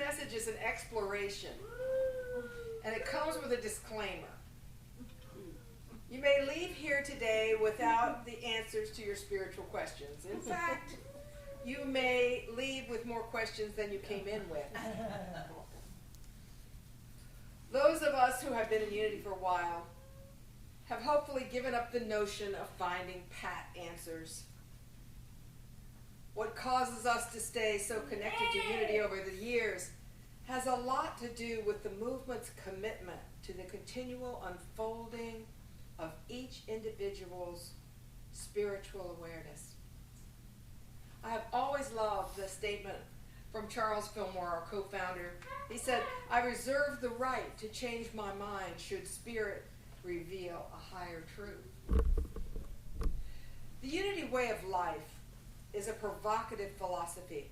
message is an exploration, and it comes with a disclaimer. You may leave here today without the answers to your spiritual questions. In fact, you may leave with more questions than you came in with. Those of us who have been in Unity for a while have hopefully given up the notion of finding pat answers. What causes us to stay so connected to Unity over the years has a lot to do with the movement's commitment to the continual unfolding of each individual's spiritual awareness. I have always loved the statement from Charles Fillmore, our co-founder. He said, "I reserve the right to change my mind should spirit reveal a higher truth." The Unity way of life is a provocative philosophy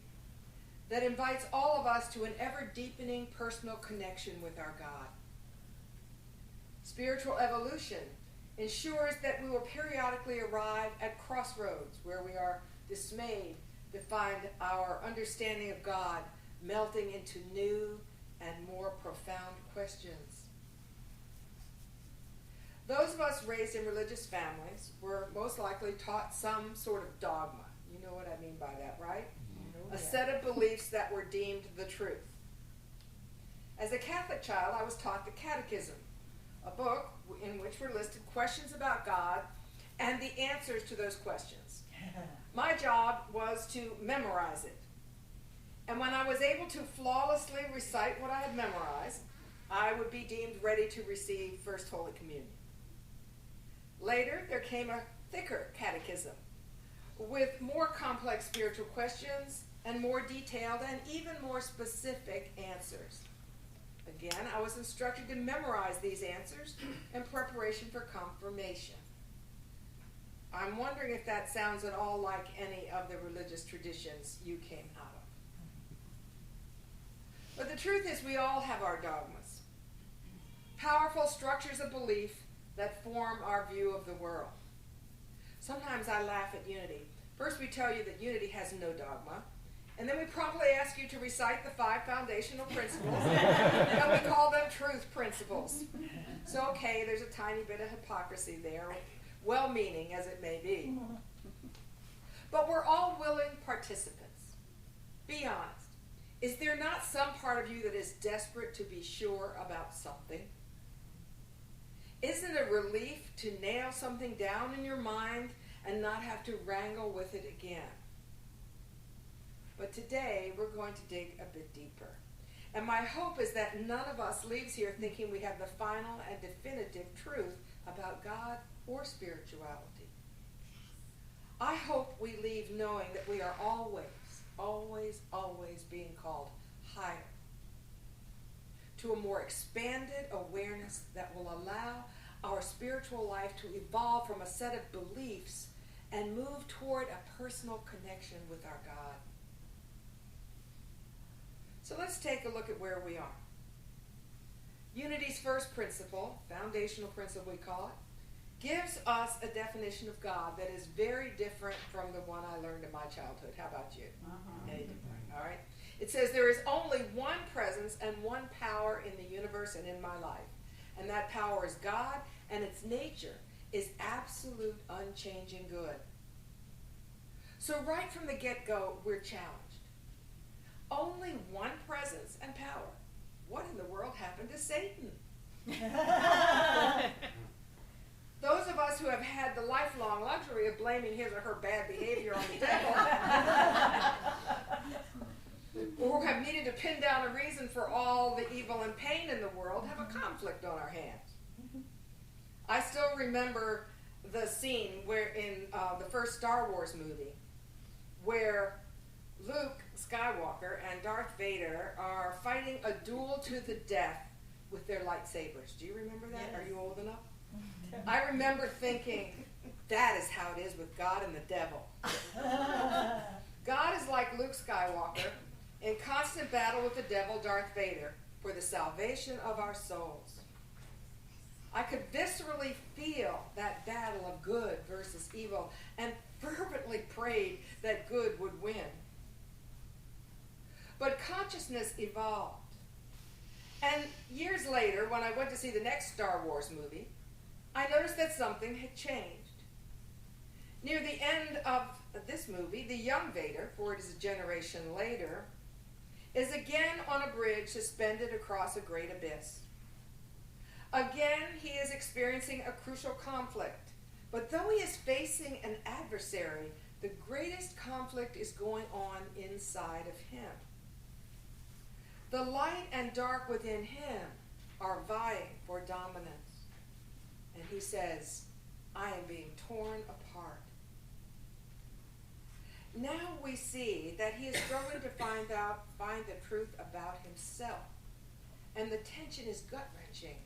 that invites all of us to an ever-deepening personal connection with our God. Spiritual evolution ensures that we will periodically arrive at crossroads where we are dismayed to find our understanding of God melting into new and more profound questions. Those of us raised in religious families were most likely taught some sort of dogma. You know what I mean by that, right? A set of beliefs that were deemed the truth. As a Catholic child, I was taught the Catechism, a book in which were listed questions about God and the answers to those questions. My job was to memorize it. And when I was able to flawlessly recite what I had memorized, I would be deemed ready to receive First Holy Communion. Later, there came a thicker catechism with more complex spiritual questions and more detailed and even more specific answers. Again, I was instructed to memorize these answers in preparation for confirmation. I'm wondering if that sounds at all like any of the religious traditions you came out of. But the truth is we all have our dogmas, powerful structures of belief that form our view of the world. Sometimes I laugh at Unity. First we tell you that Unity has no dogma, and then we promptly ask you to recite the 5 foundational principles, and we call them truth principles. So okay, there's a tiny bit of hypocrisy there, well-meaning as it may be. But we're all willing participants. Be honest. Is there not some part of you that is desperate to be sure about something? Isn't it a relief to nail something down in your mind and not have to wrangle with it again? But today, we're going to dig a bit deeper. And my hope is that none of us leaves here thinking we have the final and definitive truth about God or spirituality. I hope we leave knowing that we are always being called higher, to a more expanded awareness that will allow our spiritual life to evolve from a set of beliefs and move toward a personal connection with our God. So let's take a look at where we are. Unity's first principle, foundational principle we call it, gives us a definition of God that is very different from the one I learned in my childhood. How about you? Any different? All right. It says there is only one presence and one power in the universe and in my life. And that power is God, and its nature is absolute, unchanging good. So right from the get-go, we're challenged. Only one presence and power. What in the world happened to Satan? Those of us who have had the lifelong luxury of blaming his or her bad behavior on the devil, or who have needed to pin down a reason for all the evil and pain in the world, have a conflict on our hands. I still remember the scene where in the first Star Wars movie, where Luke Skywalker and Darth Vader are fighting a duel to the death with their lightsabers. Do you remember that? Yes. Are you old enough? I remember thinking, that is how it is with God and the devil. God is like Luke Skywalker in constant battle with the devil, Darth Vader, for the salvation of our souls. I could viscerally feel that battle of good versus evil and fervently prayed that good would win. But consciousness evolved. And years later, when I went to see the next Star Wars movie, I noticed that something had changed. Near the end of this movie, the young Vader, for it is a generation later, is again on a bridge suspended across a great abyss. Again, he is experiencing a crucial conflict. But though he is facing an adversary, the greatest conflict is going on inside of him. The light and dark within him are vying for dominance. And he says, I am being torn apart. Now we see that he is struggling to find the truth about himself. And the tension is gut-wrenching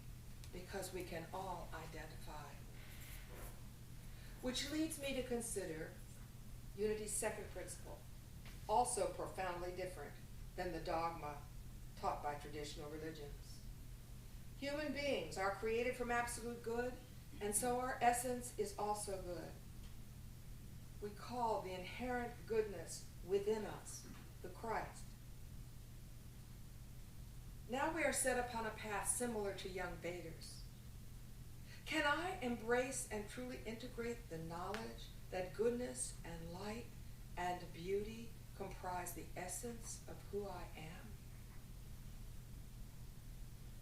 because we can all identify. Which leads me to consider Unity's second principle, also profoundly different than the dogma taught by traditional religions. Human beings are created from absolute good, and so our essence is also good. We call the inherent goodness within us the Christ. Now we are set upon a path similar to young Vader's. Can I embrace and truly integrate the knowledge that goodness and light and beauty comprise the essence of who I am?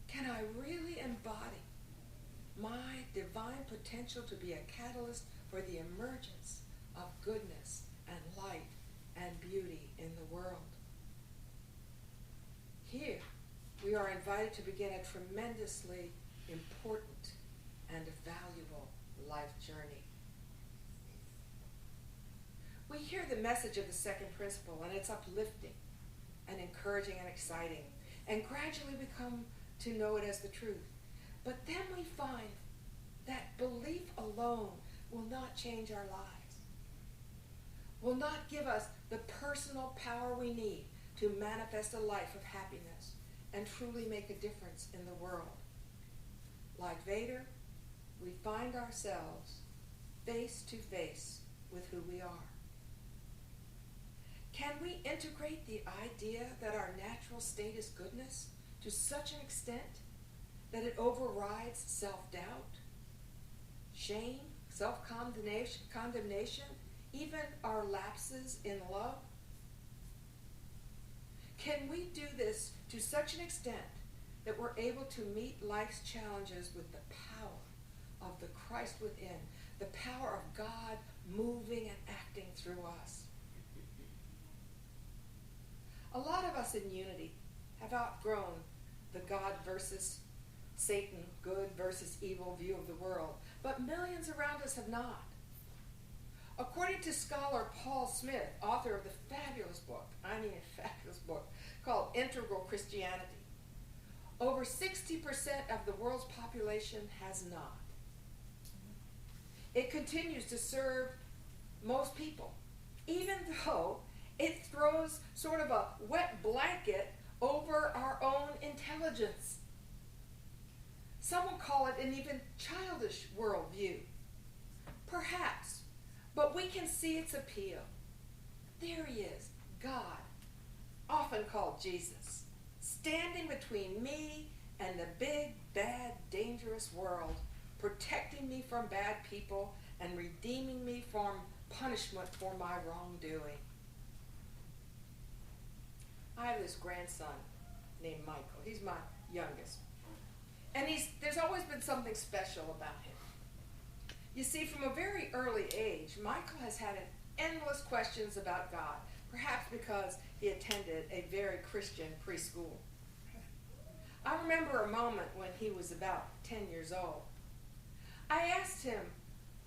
Can I really embody my divine potential to be a catalyst for the emergence of goodness and light and beauty in the world? Here, we are invited to begin a tremendously important and valuable life journey. We hear the message of the second principle, and it's uplifting and encouraging and exciting, and gradually we come to know it as the truth. But then we find that belief alone will not change our lives, will not give us the personal power we need to manifest a life of happiness and truly make a difference in the world. Like Vader, we find ourselves face to face with who we are. Can we integrate the idea that our natural state is goodness to such an extent that it overrides self-doubt, shame, self-condemnation, even our lapses in love? Can we do this to such an extent that we're able to meet life's challenges with the power of the Christ within, the power of God moving and acting through us? A lot of us in Unity have outgrown the God versus Satan, good versus evil view of the world, but millions around us have not. According to scholar Paul Smith, author of the fabulous book called Integral Christianity, over 60% of the world's population has not. It continues to serve most people, even though it throws sort of a wet blanket over our own intelligence. Some will call it an even childish worldview. Perhaps, but we can see its appeal. There he is, God, often called Jesus, standing between me and the big, bad, dangerous world, protecting me from bad people and redeeming me from punishment for my wrongdoing. I have this grandson named Michael. He's my youngest. And there's always been something special about him. You see, from a very early age, Michael has had endless questions about God, perhaps because he attended a very Christian preschool. I remember a moment when he was about 10 years old. I asked him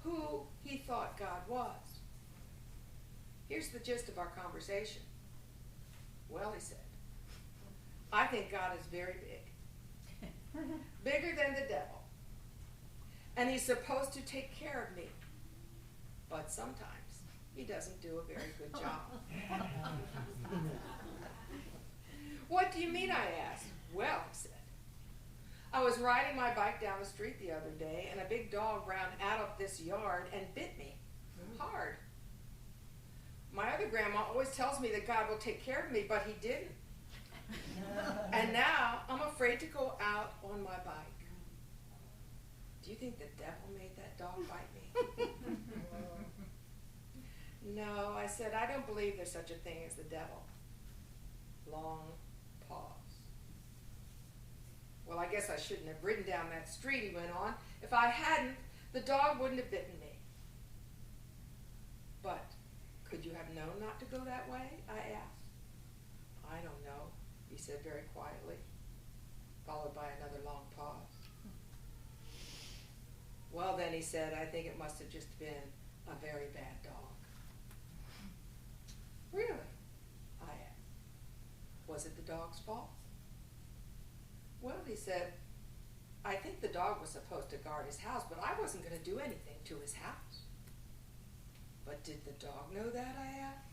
who he thought God was. Here's the gist of our conversation. Well, he said, I think God is very big, bigger than the devil, and he's supposed to take care of me, but sometimes he doesn't do a very good job. What do you mean, I asked. Well, he said, I was riding my bike down the street the other day, and a big dog ran out of this yard and bit me hard. My other grandma always tells me that God will take care of me, but he didn't. And now I'm afraid to go out on my bike. Do you think the devil made that dog bite me? No, I said, I don't believe there's such a thing as the devil. Long pause. Well, I guess I shouldn't have ridden down that street, he went on. If I hadn't, the dog wouldn't have bitten me. But could you have known not to go that way? I asked. I don't know, he said very quietly, followed by another long pause. Well, then, he said, I think it must have just been a very bad dog. Really? I asked. Was it the dog's fault? Well, he said, I think the dog was supposed to guard his house, but I wasn't going to do anything to his house. But did the dog know that, I asked?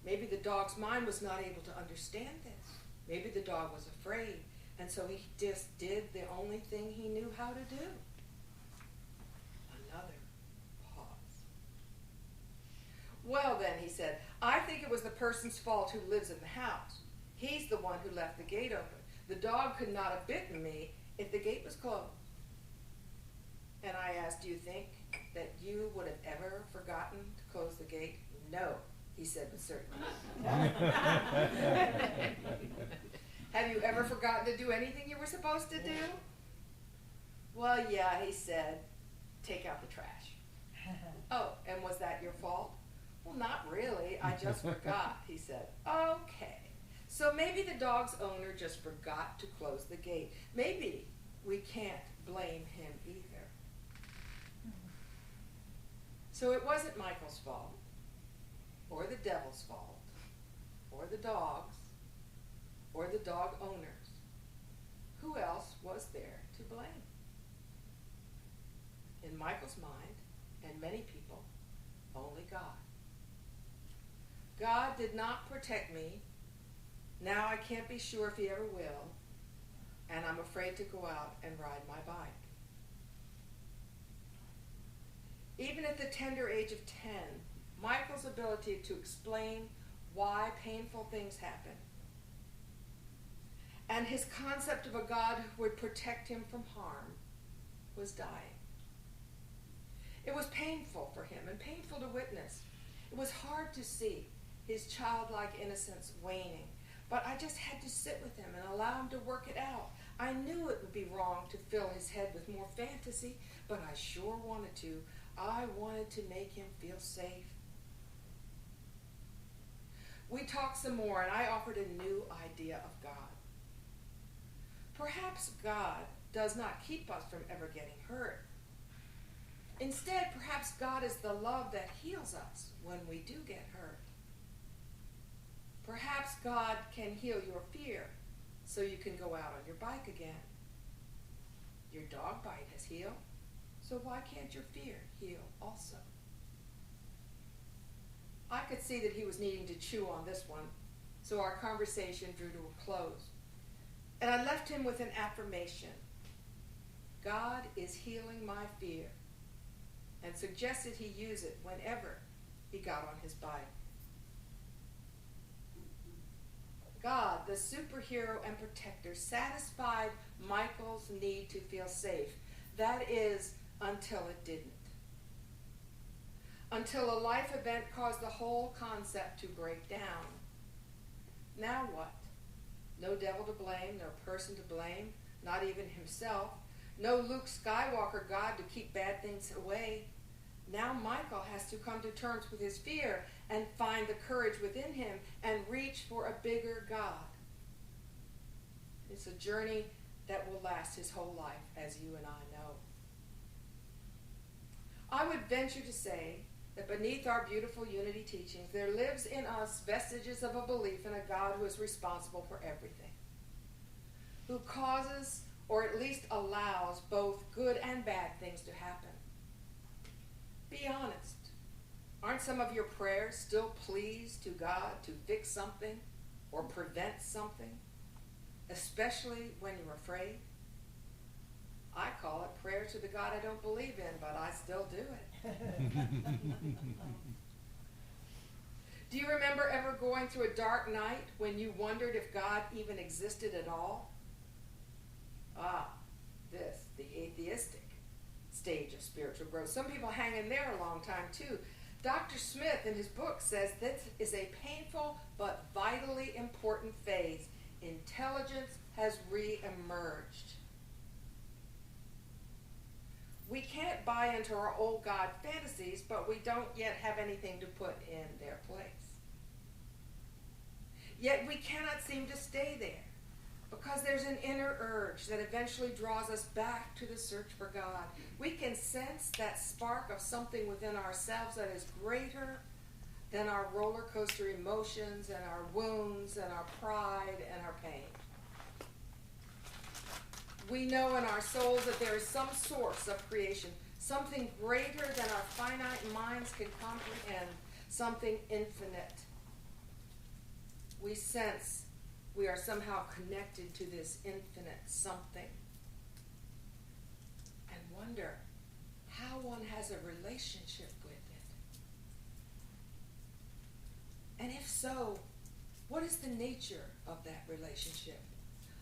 Maybe the dog's mind was not able to understand this. Maybe the dog was afraid, and so he just did the only thing he knew how to do. Another pause. Well then, he said, I think it was the person's fault who lives in the house. He's the one who left the gate open. The dog could not have bitten me if the gate was closed. And I asked, do you think that you would have ever forgotten to close the gate? No, he said with certainty. Have you ever forgotten to do anything you were supposed to do? Well, yeah, he said, take out the trash. Oh, and was that your fault? Well, not really. I just forgot, he said. Okay. So maybe the dog's owner just forgot to close the gate. Maybe we can't blame him either. So it wasn't Michael's fault, or the devil's fault, or the dog's, or the dog owner's. Who else was there to blame? In Michael's mind, and many people, only God. God did not protect me. Now I can't be sure if he ever will, and I'm afraid to go out and ride my bike. Even at the tender age of 10, Michael's ability to explain why painful things happen, and his concept of a God who would protect him from harm, was dying. It was painful for him and painful to witness. It was hard to see his childlike innocence waning. But I just had to sit with him and allow him to work it out. I knew it would be wrong to fill his head with more fantasy, but I sure wanted to. I wanted to make him feel safe. We talked some more, and I offered a new idea of God. Perhaps God does not keep us from ever getting hurt. Instead, perhaps God is the love that heals us when we do get hurt. Perhaps God can heal your fear so you can go out on your bike again. Your dog bite has healed, so why can't your fear heal also? I could see that he was needing to chew on this one, so our conversation drew to a close. And I left him with an affirmation. God is healing my fear, and suggested he use it whenever he got on his bike. God, the superhero and protector, satisfied Michael's need to feel safe. That is, until it didn't. Until a life event caused the whole concept to break down. Now what? No devil to blame, no person to blame, not even himself. No Luke Skywalker God to keep bad things away. Now Michael has to come to terms with his fear and find the courage within him and reach for a bigger God. It's a journey that will last his whole life, as you and I know. I would venture to say that beneath our beautiful unity teachings, there lives in us vestiges of a belief in a God who is responsible for everything, who causes or at least allows both good and bad things to happen. Be honest. Aren't some of your prayers still pleas to God to fix something or prevent something, especially when you're afraid? I call it prayer to the God I don't believe in, but I still do it. Do you remember ever going through a dark night when you wondered if God even existed at all? The atheistic stage of spiritual growth. Some people hang in there a long time too. Dr. Smith in his book says this is a painful but vitally important phase. Intelligence has re-emerged. We can't buy into our old God fantasies, but we don't yet have anything to put in their place. Yet we cannot seem to stay there, because there's an inner urge that eventually draws us back to the search for God. We can sense that spark of something within ourselves that is greater than our roller coaster emotions and our wounds and our pride and our pain. We know in our souls that there is some source of creation, something greater than our finite minds can comprehend, something infinite. We sense we are somehow connected to this infinite something, and wonder how one has a relationship with it. And if so, what is the nature of that relationship?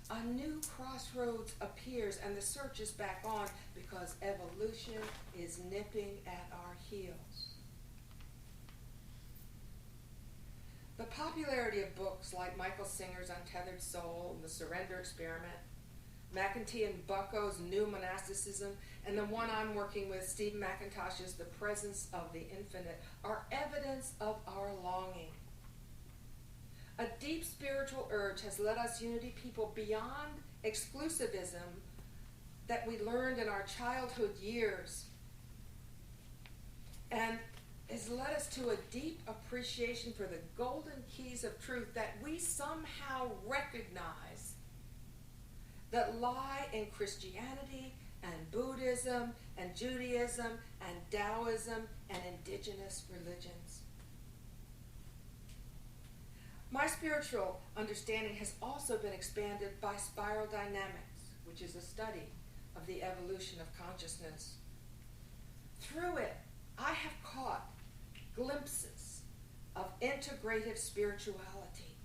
A new crossroads appears and the search is back on because evolution is nipping at our heels. The popularity of books like Michael Singer's Untethered Soul and The Surrender Experiment, McEntee and Bucko's New Monasticism, and the one I'm working with, Steve McIntosh's The Presence of the Infinite, are evidence of our longing. A deep spiritual urge has led us Unity people beyond exclusivism that we learned in our childhood years, and has led us to a deep appreciation for the golden keys of truth that we somehow recognize that lie in Christianity and Buddhism and Judaism and Taoism and indigenous religions. My spiritual understanding has also been expanded by spiral dynamics, which is a study of the evolution of consciousness. Through it, I have caught glimpses of integrative spirituality,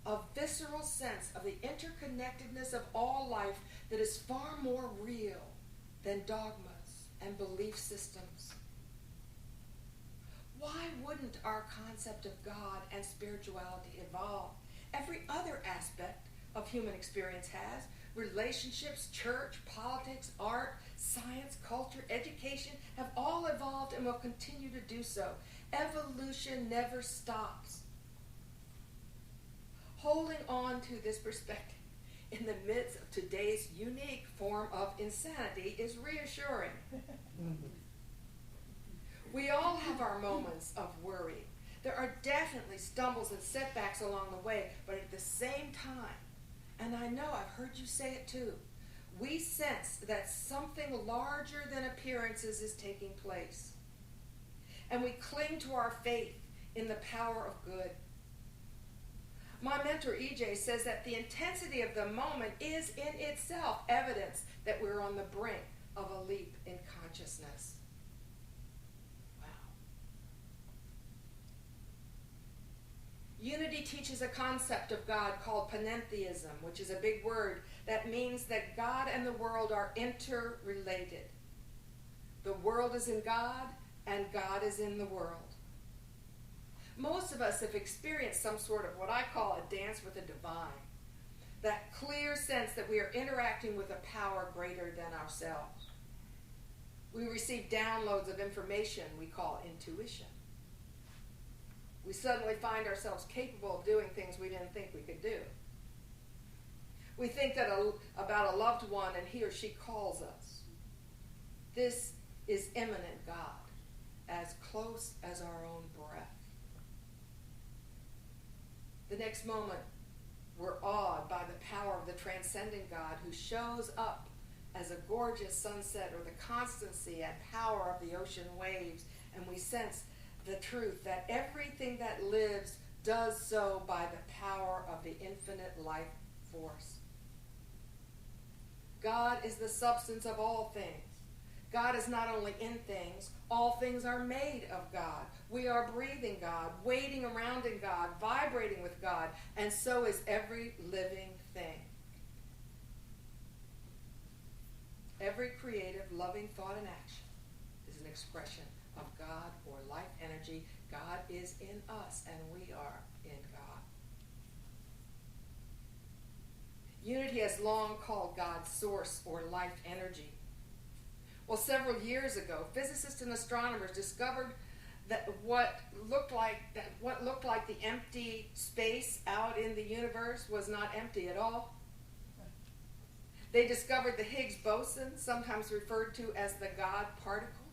a visceral sense of the interconnectedness of all life that is far more real than dogmas and belief systems. Why wouldn't our concept of God and spirituality evolve? Every other aspect of human experience has. Relationships, church, politics, art, science, culture, education have all evolved and will continue to do so. Evolution never stops. Holding on to this perspective in the midst of today's unique form of insanity is reassuring. We all have our moments of worry. There are definitely stumbles and setbacks along the way, but at the same time, and I know I've heard you say it too, we sense that something larger than appearances is taking place. And we cling to our faith in the power of good. My mentor, EJ, says that the intensity of the moment is in itself evidence that we're on the brink of a leap in consciousness. Unity teaches a concept of God called panentheism, which is a big word that means that God and the world are interrelated. The world is in God, and God is in the world. Most of us have experienced some sort of what I call a dance with the divine, that clear sense that we are interacting with a power greater than ourselves. We receive downloads of information we call intuition. We suddenly find ourselves capable of doing things we didn't think we could do. We think that about a loved one and he or she calls us. This is immanent God, as close as our own breath. The next moment, we're awed by the power of the transcendent God who shows up as a gorgeous sunset or the constancy and power of the ocean waves, and we sense the truth that everything that lives does so by the power of the infinite life force. God is the substance of all things. God is not only in things, all things are made of God. We are breathing God, waiting around in God, vibrating with God, and so is every living thing. Every creative, loving thought and action is an expression of God or life energy. God is in us, and we are in God. Unity has long called God source or life energy. Well, several years ago, physicists and astronomers discovered that what looked like the empty space out in the universe was not empty at all. They discovered the Higgs boson, sometimes referred to as the God particle.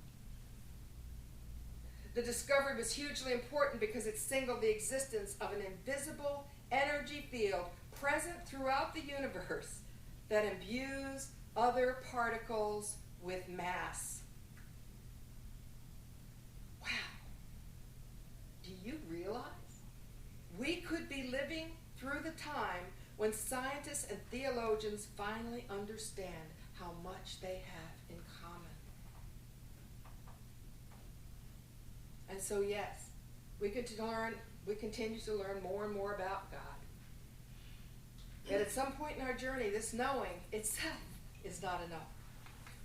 The discovery was hugely important because it signaled the existence of an invisible energy field present throughout the universe that imbues other particles with mass. Wow. Do you realize we could be living through the time when scientists and theologians finally understand how much they have in common? And so, yes, we continue to learn more and more about God. Yet at some point in our journey, this knowing itself is not enough.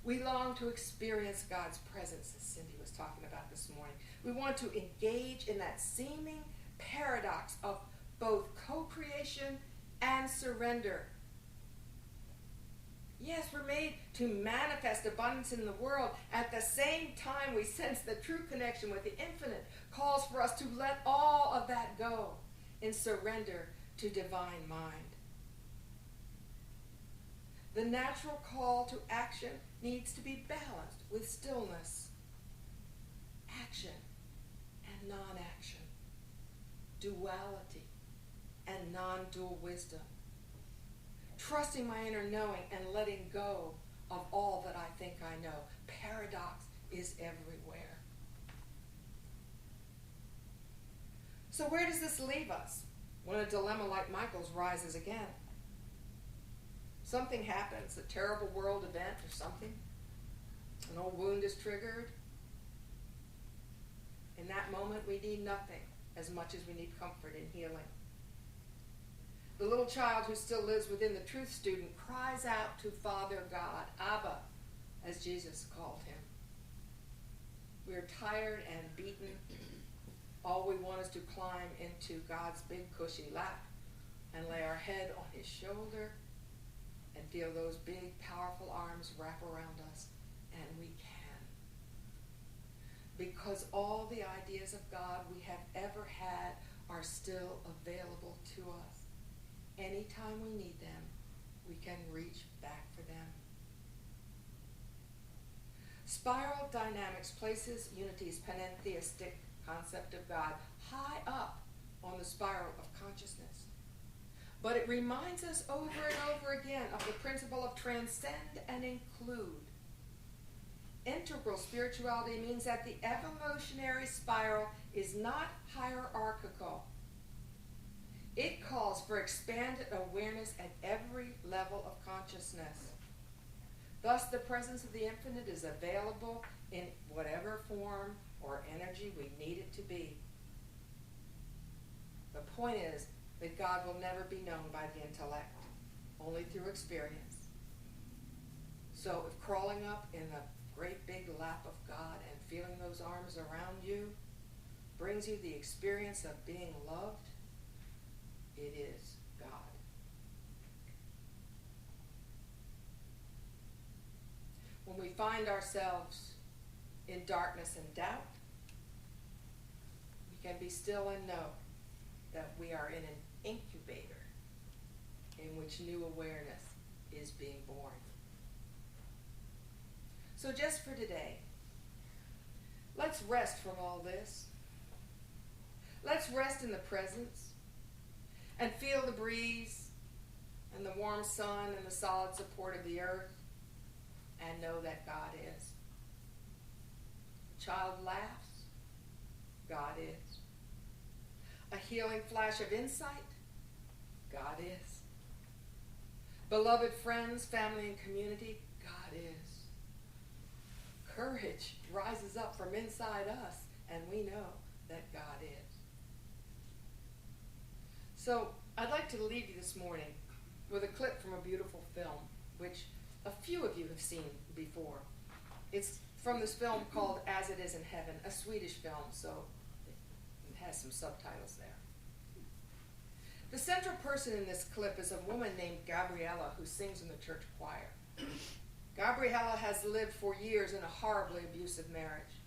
We long to experience God's presence, as Cindy was talking about this morning. We want to engage in that seeming paradox of both co-creation and surrender. Yes, we're made to manifest abundance in the world. At the same time, we sense the true connection with the infinite calls for us to let all of that go in surrender to divine mind. The natural call to action needs to be balanced with stillness, action and non-action, duality and non-dual wisdom, trusting my inner knowing and letting go of all that I think I know. Paradox is everywhere. So where does this leave us when a dilemma like Michael's rises again? Something happens, a terrible world event or something. An old wound is triggered. In that moment, we need nothing as much as we need comfort and healing. The little child who still lives within the truth student cries out to Father God, Abba, as Jesus called him. We are tired and beaten. All we want is to climb into God's big cushy lap and lay our head on his shoulder and feel those big, powerful arms wrap around us, and we can. Because all the ideas of God we have ever had are still available to us. Anytime we need them, we can reach back for them. Spiral dynamics places Unity's panentheistic concept of God high up on the spiral of consciousness. But it reminds us over and over again of the principle of transcend and include. Integral spirituality means that the evolutionary spiral is not hierarchical. It calls for expanded awareness at every level of consciousness. Thus, the presence of the infinite is available in whatever form or energy we need it to be. The point is that God will never be known by the intellect, only through experience. So if crawling up in the great big lap of God and feeling those arms around you brings you the experience of being loved, it is God. When we find ourselves in darkness and doubt, we can be still and know that we are in an incubator in which new awareness is being born. So just for today, let's rest from all this. Let's rest in the presence and feel the breeze and the warm sun and the solid support of the earth and know that God is. A child laughs, God is. A healing flash of insight, God is. Beloved friends, family, and community, God is. courage rises up from inside us, and we know that God is. So I'd like to leave you this morning with a clip from a beautiful film, which a few of you have seen before. It's from this film called As It Is in Heaven, a Swedish film, so it has some subtitles there. The central person in this clip is a woman named Gabriella who sings in the church choir. Gabriella has lived for years in a horribly abusive marriage.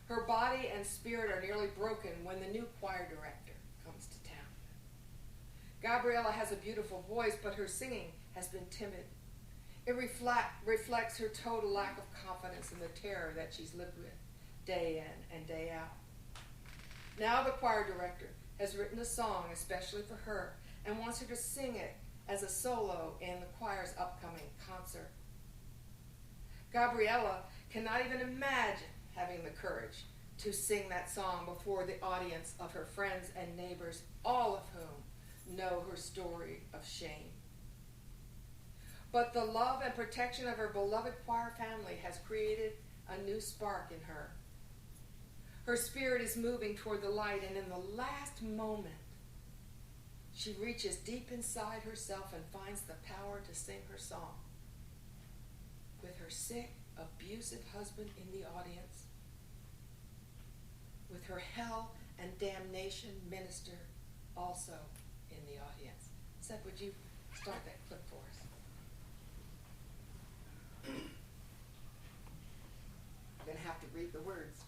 Her body and spirit are nearly broken when the new choir director comes to town. Gabriella has a beautiful voice, but her singing has been timid. It reflects her total lack of confidence in the terror that she's lived with day in and day out. Now the choir director has written a song especially for her and wants her to sing it as a solo in the choir's upcoming concert. Gabriella cannot even imagine having the courage to sing that song before the audience of her friends and neighbors, all of whom know her story of shame. But the love and protection of her beloved choir family has created a new spark in her. Her spirit is moving toward the light, and in the last moment, she reaches deep inside herself and finds the power to sing her song. With her sick, abusive husband in the audience, with her hell and damnation minister also in the audience. Seth, would you start that clip for us? I'm going to have to read the words.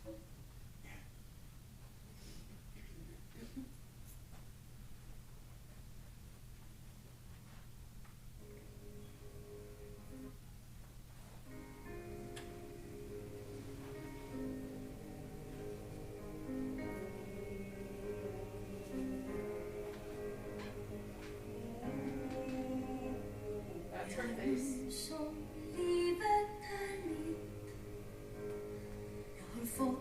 That's her face. Som livet är mitt. Jag har fått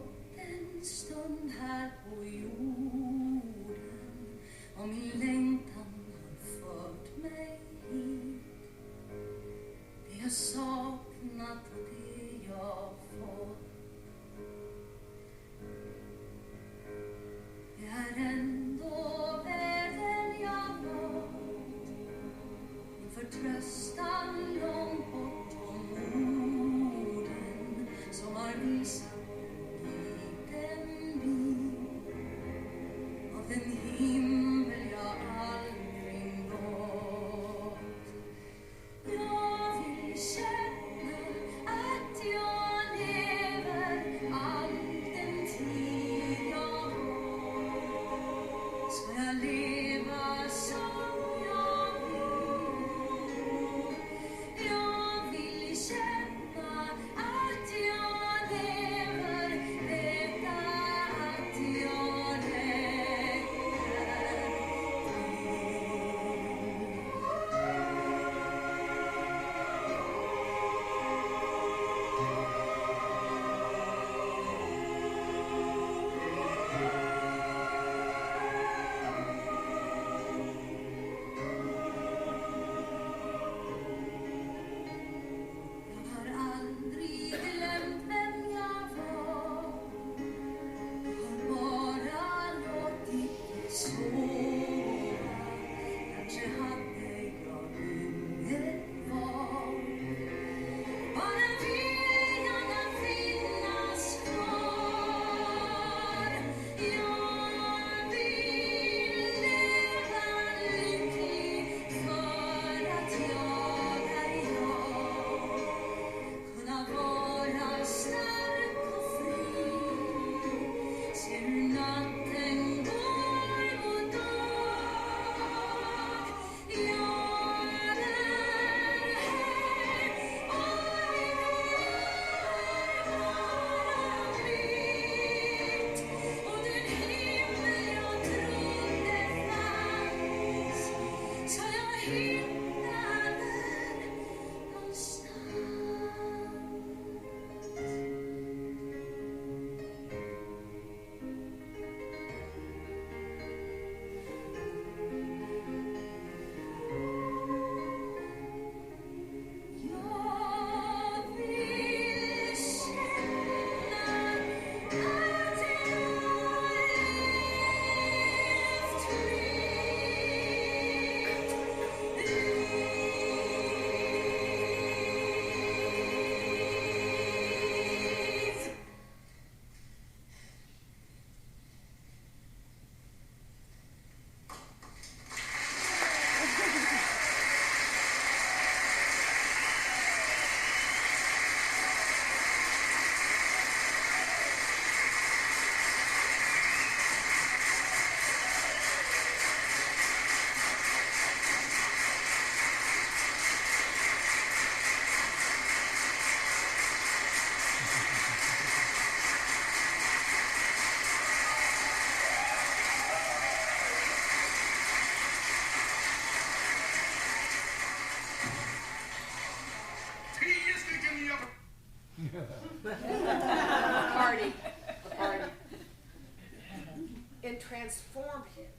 transformative,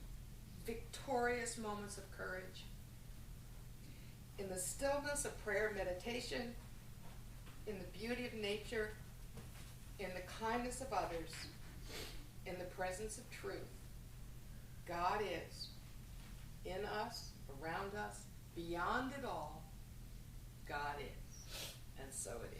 victorious moments of courage. In the stillness of prayer and meditation, in the beauty of nature, in the kindness of others, in the presence of truth, God is in us, around us, beyond it all. God is. And so it